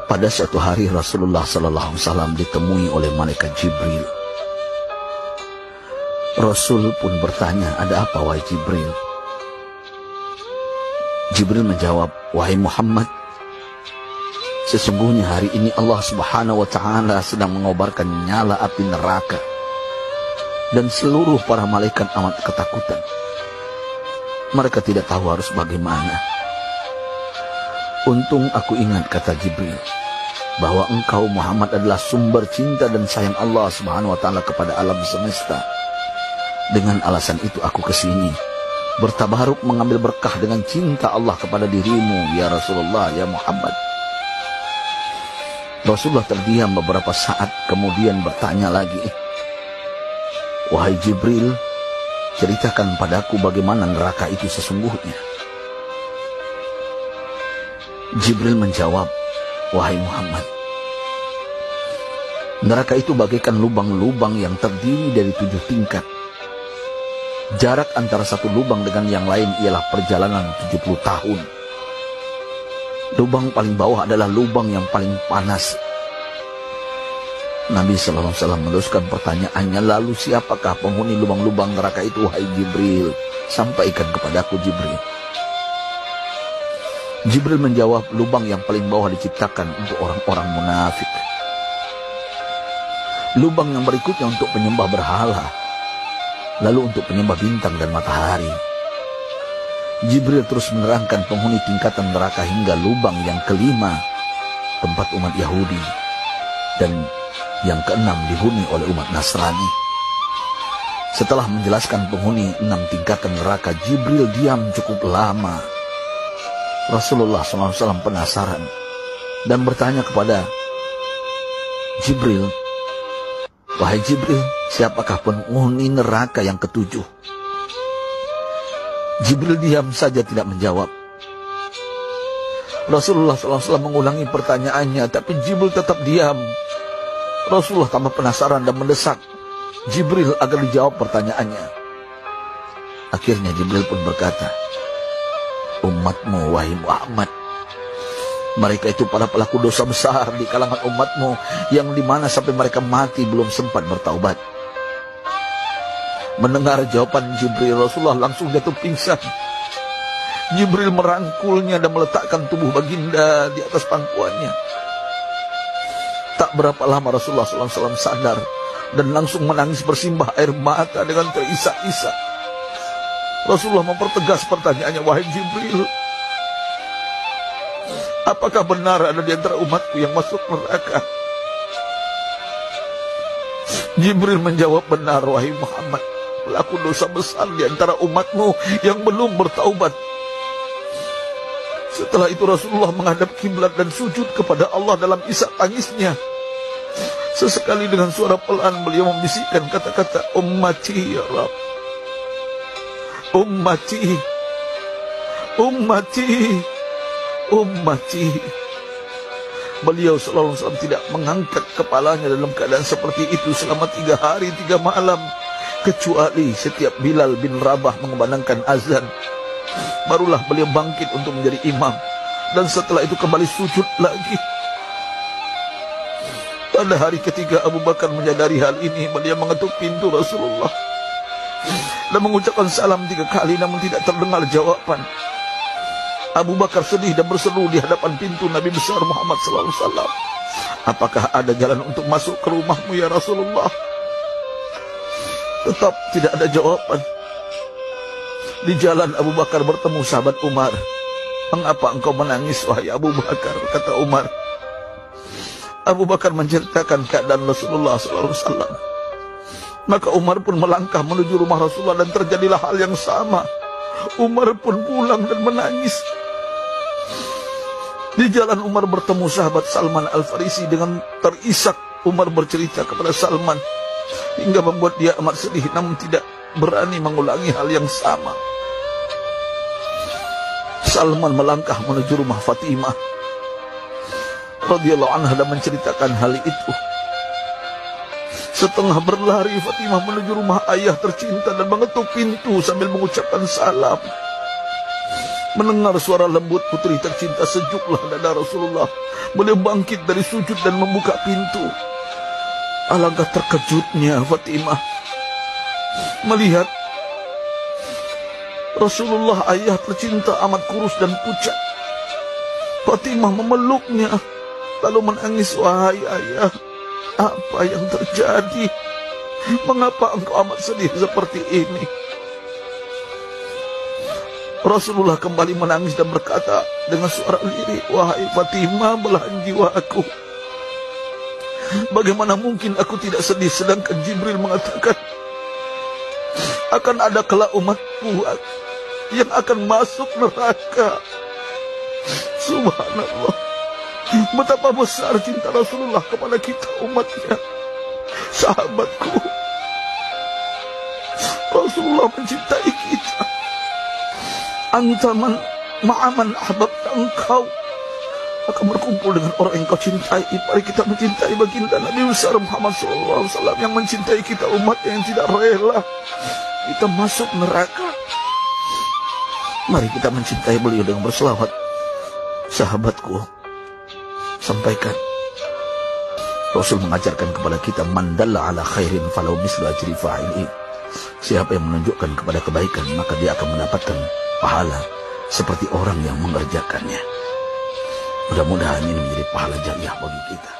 Pada suatu hari Rasulullah SAW ditemui oleh malaikat Jibril. Rasul pun bertanya, ada apa wahai Jibril? Jibril menjawab, wahai Muhammad, sesungguhnya hari ini Allah Subhanahu wa Ta'ala sedang mengobarkan nyala api neraka, dan seluruh para malaikat amat ketakutan. Mereka tidak tahu harus bagaimana. Untung aku ingat, kata Jibril, bahwa engkau Muhammad adalah sumber cinta dan sayang Allah Subhanahu wa Ta'ala kepada alam semesta. Dengan alasan itu aku kesini, bertabaruk mengambil berkah dengan cinta Allah kepada dirimu, ya Rasulullah, ya Muhammad. Rasulullah terdiam beberapa saat, kemudian bertanya lagi, wahai Jibril, ceritakan padaku bagaimana neraka itu sesungguhnya. Jibril menjawab, wahai Muhammad, neraka itu bagaikan lubang-lubang yang terdiri dari 7 tingkat. Jarak antara satu lubang dengan yang lain ialah perjalanan 70 tahun. Lubang paling bawah adalah lubang yang paling panas. Nabi SAW meneruskan pertanyaannya, lalu siapakah penghuni lubang-lubang neraka itu, wahai Jibril? Sampaikan kepadaku, Jibril. Jibril menjawab, lubang yang paling bawah diciptakan untuk orang-orang munafik. Lubang yang berikutnya untuk penyembah berhala, lalu untuk penyembah bintang dan matahari. Jibril terus menerangkan penghuni tingkatan neraka hingga lubang yang kelima, tempat umat Yahudi, dan yang keenam dihuni oleh umat Nasrani. Setelah menjelaskan penghuni 6 tingkatan neraka, Jibril diam cukup lama. Rasulullah SAW penasaran dan bertanya kepada Jibril, wahai Jibril, siapakah penghuni neraka yang ke-7? Jibril diam saja tidak menjawab. Rasulullah SAW mengulangi pertanyaannya, tapi Jibril tetap diam. Rasulullah tambah penasaran dan mendesak Jibril agar dijawab pertanyaannya. Akhirnya Jibril pun berkata, umatmu wahai Muhammad, mereka itu para pelaku dosa besar di kalangan umatmu, yang dimana sampai mereka mati belum sempat bertaubat. Mendengar jawaban Jibril, Rasulullah langsung jatuh pingsan. Jibril merangkulnya dan meletakkan tubuh baginda di atas pangkuannya. Tak berapa lama Rasulullah SAW sadar dan langsung menangis bersimbah air mata dengan terisak-isak. Rasulullah mempertegas pertanyaannya, wahai Jibril, apakah benar ada di antara umatku yang masuk neraka? Jibril menjawab, benar wahai Muhammad, pelaku dosa besar di antara umatmu yang belum bertaubat. Setelah itu Rasulullah menghadap kiblat dan sujud kepada Allah dalam isak tangisnya. Sesekali dengan suara pelan beliau membisikkan kata-kata, ummati ya Rabb, ummati, ummati, ummati. Beliau SAW tidak mengangkat kepalanya dalam keadaan seperti itu selama 3 hari 3 malam, kecuali setiap Bilal bin Rabah mengumandangkan azan, barulah beliau bangkit untuk menjadi imam, dan setelah itu kembali sujud lagi. Pada hari ketiga Abu Bakar menyadari hal ini, beliau mengetuk pintu Rasulullah dan mengucapkan salam 3 kali, namun tidak terdengar jawaban. Abu Bakar sedih dan berseru di hadapan pintu Nabi besar Muhammad SAW, apakah ada jalan untuk masuk ke rumahmu ya Rasulullah? Tetap tidak ada jawaban. Di jalan Abu Bakar bertemu sahabat Umar. Mengapa engkau menangis wahai Abu Bakar? Kata Umar. Abu Bakar menceritakan keadaan Rasulullah SAW. Maka Umar pun melangkah menuju rumah Rasulullah dan terjadilah hal yang sama. Umar pun pulang dan menangis. Di jalan Umar bertemu sahabat Salman Al-Farisi. Dengan terisak Umar bercerita kepada Salman hingga membuat dia amat sedih, namun tidak berani mengulangi hal yang sama. Salman melangkah menuju rumah Fatimah radhiyallahu anha dan menceritakan hal itu. Setengah berlari Fatimah menuju rumah ayah tercinta dan mengetuk pintu sambil mengucapkan salam. Mendengar suara lembut putri tercinta, sejuklah dada Rasulullah. Beliau bangkit dari sujud dan membuka pintu. Alangkah terkejutnya Fatimah melihat Rasulullah, ayah tercinta, amat kurus dan pucat. Fatimah memeluknya lalu menangis. Wahai ayah, apa yang terjadi? Mengapa engkau amat sedih seperti ini? Rasulullah kembali menangis dan berkata dengan suara lirih, wahai Fatimah, belahan jiwaku, bagaimana mungkin aku tidak sedih sedangkan Jibril mengatakan akan ada kelak umatku yang akan masuk neraka. Subhanallah, betapa besar cinta Rasulullah kepada kita umatnya. Sahabatku, Rasulullah mencintai kita. Antaman ma'aman ahbabta, engkau akan berkumpul dengan orang yang kau cintai. Mari kita mencintai baginda Nabi besar Muhammad SAW yang mencintai kita, umat yang tidak rela kita masuk neraka. Mari kita mencintai beliau dengan berselawat. Sahabatku, sampaikan, Rasul mengajarkan kepada kita, mandalla ala khairin falau mislu ajri fa'ilin. Siapa yang menunjukkan kepada kebaikan, maka dia akan mendapatkan pahala seperti orang yang mengerjakannya. Mudah-mudahan ini menjadi pahala jariah bagi kita.